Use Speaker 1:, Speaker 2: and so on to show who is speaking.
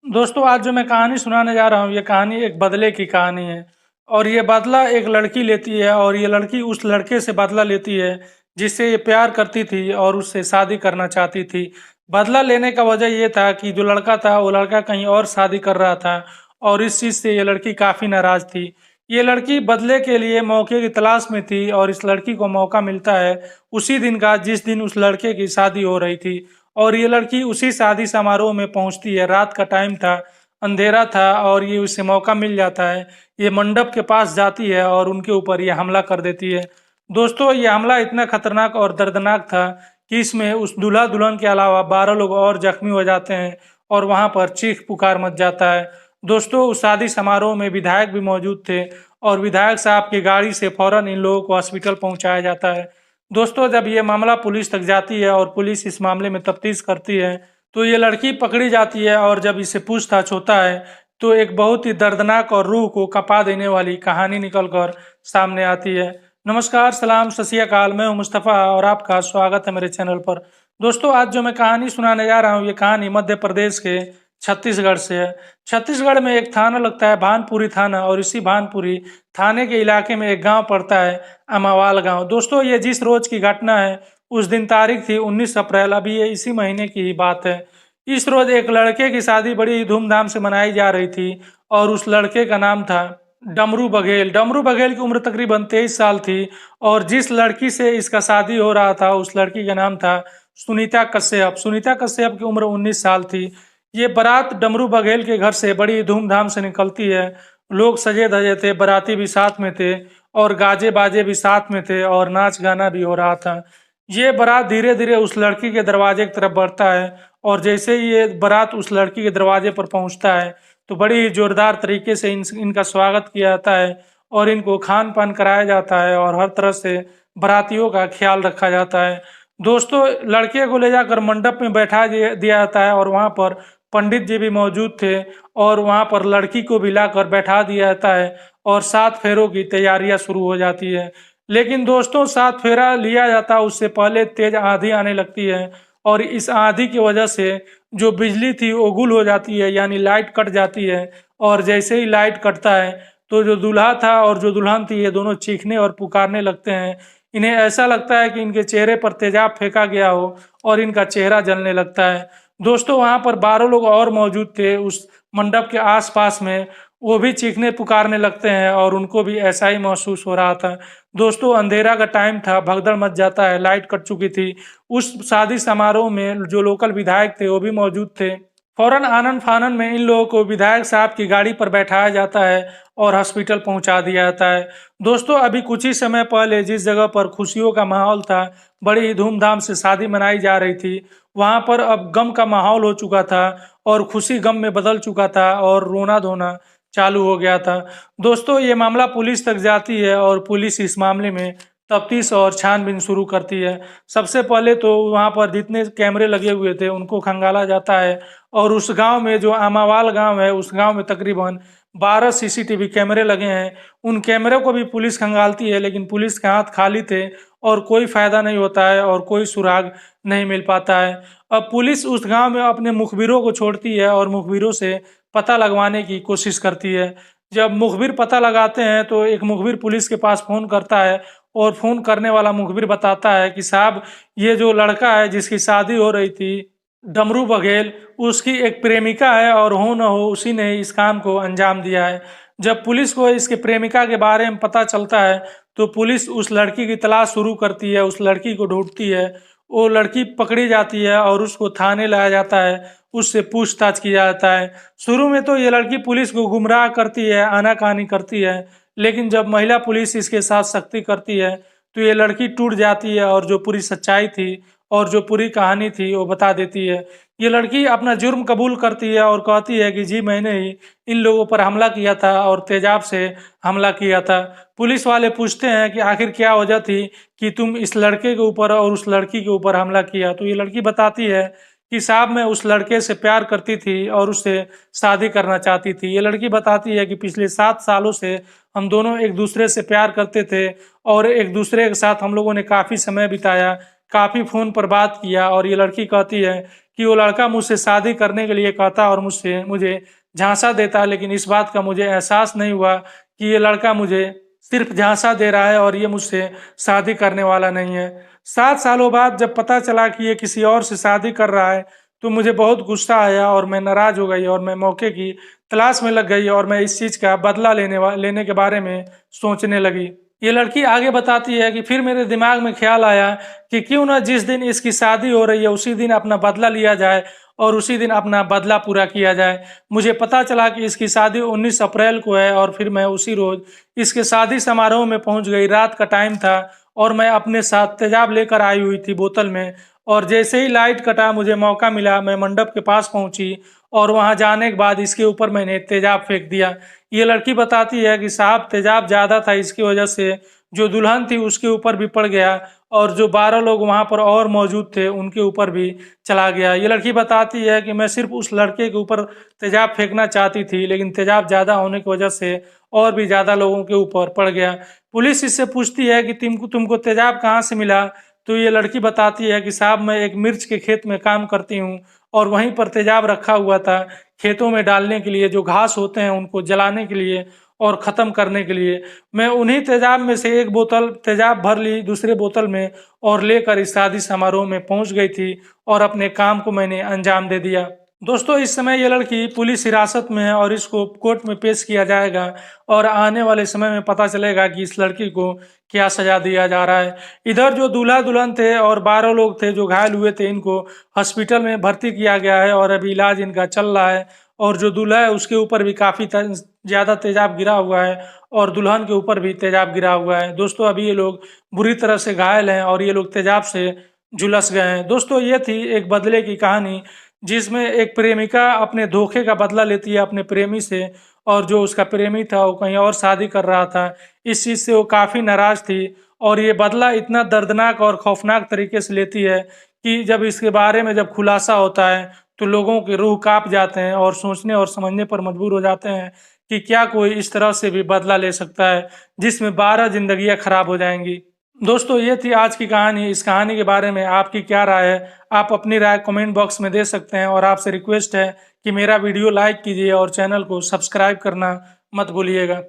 Speaker 1: दोस्तों आज जो मैं कहानी सुनाने जा रहा हूँ ये कहानी एक बदले की कहानी है। और ये बदला एक लड़की लेती है और ये लड़की उस लड़के से बदला लेती है जिससे ये प्यार करती थी और उससे शादी करना चाहती थी। बदला लेने का वजह ये था कि जो लड़का था वो लड़का कहीं और शादी कर रहा था और इस चीज़ से ये लड़की काफ़ी नाराज़ थी। ये लड़की बदले के लिए मौके की तलाश में थी और इस लड़की को मौका मिलता है उसी दिन का जिस दिन उस लड़के की शादी हो रही थी। और ये लड़की उसी शादी समारोह में पहुंचती है। रात का टाइम था, अंधेरा था और ये उसे मौका मिल जाता है। ये मंडप के पास जाती है और उनके ऊपर ये हमला कर देती है। दोस्तों ये हमला इतना खतरनाक और दर्दनाक था कि इसमें उस दूल्हा दुल्हन के अलावा 12 लोग और जख्मी हो जाते हैं और वहां पर चीख पुकार मच जाता है। दोस्तों उस शादी समारोह में विधायक भी मौजूद थे और विधायक साहब की गाड़ी से फौरन इन लोगों को हॉस्पिटल पहुंचाया जाता है। दोस्तों जब ये मामला पुलिस तक जाती है और पुलिस इस मामले में तफ्तीश करती है तो ये लड़की पकड़ी जाती है और जब इससे पूछताछ होता है तो एक बहुत ही दर्दनाक और रूह को कँपा देने वाली कहानी निकल कर सामने आती है। नमस्कार, सलाम, सत श्री अकाल। मैं हूं मुस्तफ़ा और आपका स्वागत है मेरे चैनल पर। दोस्तों आज जो मैं कहानी सुनाने जा रहा हूँ ये कहानी मध्य प्रदेश के छत्तीसगढ़ से है। छत्तीसगढ़ में एक थाना लगता है भानपुरी थाना और इसी भानपुरी थाने के इलाके में एक गांव पड़ता है अमावाल गांव। दोस्तों ये जिस रोज की घटना है उस दिन तारीख थी 19 अप्रैल, अभी ये इसी महीने की ही बात है। इस रोज एक लड़के की शादी बड़ी धूमधाम से मनाई जा रही थी और उस लड़के का नाम था डमरू बघेल। डमरू बघेल की उम्र तकरीबन 23 साल थी और जिस लड़की से इसका शादी हो रहा था उस लड़की का नाम था सुनीता कश्यप। सुनीता कश्यप की उम्र 19 साल थी। ये बारात डमरू बघेल के घर से बड़ी धूमधाम से निकलती है। लोग सजे धजे थे, बाराती भी साथ में थे और गाजे बाजे भी साथ में थे और नाच गाना भी हो रहा था। ये बारात धीरे धीरे उस लड़की के दरवाजे की तरफ बढ़ता है और जैसे ही ये बारात उस लड़की के दरवाजे पर पहुंचता है तो बड़ी ही जोरदार तरीके से इनका स्वागत किया जाता है और इनको खान पान कराया जाता है और हर तरह से बारातियों का ख्याल रखा जाता है। दोस्तों लड़के को ले जाकर मंडप में बैठा दिया जाता है और वहाँ पर पंडित जी भी मौजूद थे और वहाँ पर लड़की को भी लाकर बैठा दिया जाता है और 7 फेरों की तैयारियां शुरू हो जाती है। लेकिन दोस्तों 7 फेरा लिया जाता है उससे पहले तेज आंधी आने लगती है और इस आंधी की वजह से जो बिजली थी वो गुल हो जाती है, यानी लाइट कट जाती है। और जैसे ही लाइट कटता है तो जो दूल्हा था और जो दुल्हन थी ये दोनों चीखने और पुकारने लगते हैं। इन्हें ऐसा लगता है कि इनके चेहरे पर तेजाब फेंका गया हो और इनका चेहरा जलने लगता है। दोस्तों वहां पर 12 लोग और मौजूद थे उस मंडप के आसपास में, वो भी चीखने पुकारने लगते हैं और उनको भी ऐसा ही महसूस हो रहा था। दोस्तों अंधेरा का टाइम था, भगदड़ मच जाता है, लाइट कट चुकी थी। उस शादी समारोह में जो लोकल विधायक थे वो भी मौजूद थे। फौरन आनन फानन में इन लोगों को विधायक साहब की गाड़ी पर बैठाया जाता है और हॉस्पिटल पहुंचा दिया जाता है। दोस्तों अभी कुछ ही समय पहले जिस जगह पर खुशियों का माहौल था, बड़ी ही धूमधाम से शादी मनाई जा रही थी, वहां पर अब गम का माहौल हो चुका था और खुशी गम में बदल चुका था और रोना धोना चालू हो गया था। दोस्तों ये मामला पुलिस तक जाती है और पुलिस इस मामले में तफ्तीश और छानबीन शुरू करती है। सबसे पहले तो वहां पर जितने कैमरे लगे हुए थे उनको खंगाला जाता है और उस गांव में जो आमावाल गांव है उस गांव में तकरीबन 12 सीसीटीवी कैमरे लगे हैं। उन कैमरे को भी पुलिस खंगालती है लेकिन पुलिस के हाथ खाली थे और कोई फायदा नहीं होता है और कोई सुराग नहीं मिल पाता है। अब पुलिस उस गांव में अपने मुखबिरों को छोड़ती है और मुखबिरों से पता लगवाने की कोशिश करती है। जब मुखबिर पता लगाते हैं तो एक मुखबिर पुलिस के पास फोन करता है और फोन करने वाला मुखबिर बताता है कि साहब ये जो लड़का है जिसकी शादी हो रही थी डमरू बघेल, उसकी एक प्रेमिका है और हो न हो उसी ने इस काम को अंजाम दिया है। जब पुलिस को इसके प्रेमिका के बारे में पता चलता है तो पुलिस उस लड़की की तलाश शुरू करती है, उस लड़की को ढूंढती है। वो लड़की पकड़ी जाती है और उसको थाने लाया जाता है, उससे पूछताछ की जाता है। शुरू में तो ये लड़की पुलिस को गुमराह करती है, आनाकानी करती है, लेकिन जब महिला पुलिस इसके साथ सख्ती करती है तो ये लड़की टूट जाती है और जो पूरी सच्चाई थी और जो पूरी कहानी थी वो बता देती है। ये लड़की अपना जुर्म कबूल करती है और कहती है कि जी मैंने ही इन लोगों पर हमला किया था और तेजाब से हमला किया था। पुलिस वाले पूछते हैं कि आखिर क्या वजह थी कि तुम इस लड़के के ऊपर और उस लड़की के ऊपर हमला किया। तो ये लड़की बताती है कि साहब मैं उस लड़के से प्यार करती थी और उससे शादी करना चाहती थी। ये लड़की बताती है कि पिछले 7 सालों से हम दोनों एक दूसरे से प्यार करते थे और एक दूसरे के साथ हम लोगों ने काफ़ी समय बिताया। काफ़ी फ़ोन पर बात किया और ये लड़की कहती है कि वो लड़का मुझसे शादी करने के लिए कहता और मुझे झांसा देता, लेकिन इस बात का मुझे एहसास नहीं हुआ कि ये लड़का मुझे सिर्फ झांसा दे रहा है और ये मुझसे शादी करने वाला नहीं है। 7 सालों बाद जब पता चला कि ये किसी और से शादी कर रहा है, तो मुझे बहुत गुस्सा आया और मैं नाराज़ हो गई और मैं मौके की तलाश में लग गई और मैं इस चीज़ का बदला लेने के बारे में सोचने लगी। ये लड़की आगे बताती है कि फिर मेरे दिमाग में ख्याल आया कि क्यों ना जिस दिन इसकी शादी हो रही है उसी दिन अपना बदला लिया जाए और उसी दिन अपना बदला पूरा किया जाए। मुझे पता चला कि इसकी शादी 19 अप्रैल को है और फिर मैं उसी रोज इसके शादी समारोह में पहुंच गई। रात का टाइम था और मैं अपने साथ तेजाब लेकर आई हुई थी बोतल में, और जैसे ही लाइट कटा मुझे मौका मिला, मैं मंडप के पास पहुंची और वहां जाने के बाद इसके ऊपर मैंने तेजाब फेंक दिया। ये लड़की बताती है कि साहब तेजाब ज़्यादा था, इसकी वजह से जो दुल्हन थी उसके ऊपर भी पड़ गया और जो 12 लोग वहां पर और मौजूद थे उनके ऊपर भी चला गया। ये लड़की बताती है कि मैं सिर्फ उस लड़के के ऊपर तेजाब फेंकना चाहती थी, लेकिन तेजाब ज़्यादा होने की वजह से और भी ज़्यादा लोगों के ऊपर पड़ गया। पुलिस इससे पूछती है कि तुमको तेजाब कहाँ से मिला, तो ये लड़की बताती है कि साहब मैं एक मिर्च के खेत में काम करती हूँ और वहीं पर तेजाब रखा हुआ था खेतों में डालने के लिए, जो घास होते हैं उनको जलाने के लिए और ख़त्म करने के लिए। मैं उन्हीं तेजाब में से एक बोतल तेजाब भर ली दूसरे बोतल में और लेकर इस शादी समारोह में पहुंच गई थी और अपने काम को मैंने अंजाम दे दिया। दोस्तों इस समय ये लड़की पुलिस हिरासत में है और इसको कोर्ट में पेश किया जाएगा और आने वाले समय में पता चलेगा कि इस लड़की को क्या सजा दिया जा रहा है। इधर जो दूल्हा दुल्हन थे और 12 लोग थे जो घायल हुए थे, इनको हॉस्पिटल में भर्ती किया गया है और अभी इलाज इनका चल रहा है। और जो दूल्हा है उसके ऊपर भी काफ़ी ज़्यादा तेजाब गिरा हुआ है और दुल्हन के ऊपर भी तेजाब गिरा हुआ है। दोस्तों अभी ये लोग बुरी तरह से घायल हैं और ये लोग तेजाब से झुलस गए हैं। दोस्तों ये थी एक बदले की कहानी, जिसमें एक प्रेमिका अपने धोखे का बदला लेती है अपने प्रेमी से, और जो उसका प्रेमी था वो कहीं और शादी कर रहा था। इस चीज़ से वो काफ़ी नाराज़ थी और ये बदला इतना दर्दनाक और खौफनाक तरीके से लेती है कि जब इसके बारे में जब खुलासा होता है तो लोगों के रूह कांप जाते हैं और सोचने और समझने पर मजबूर हो जाते हैं कि क्या कोई इस तरह से भी बदला ले सकता है जिसमें 12 जिंदगियां खराब हो जाएंगी। दोस्तों ये थी आज की कहानी। इस कहानी के बारे में आपकी क्या राय है, आप अपनी राय कमेंट बॉक्स में दे सकते हैं और आपसे रिक्वेस्ट है कि मेरा वीडियो लाइक कीजिए और चैनल को सब्सक्राइब करना मत भूलिएगा।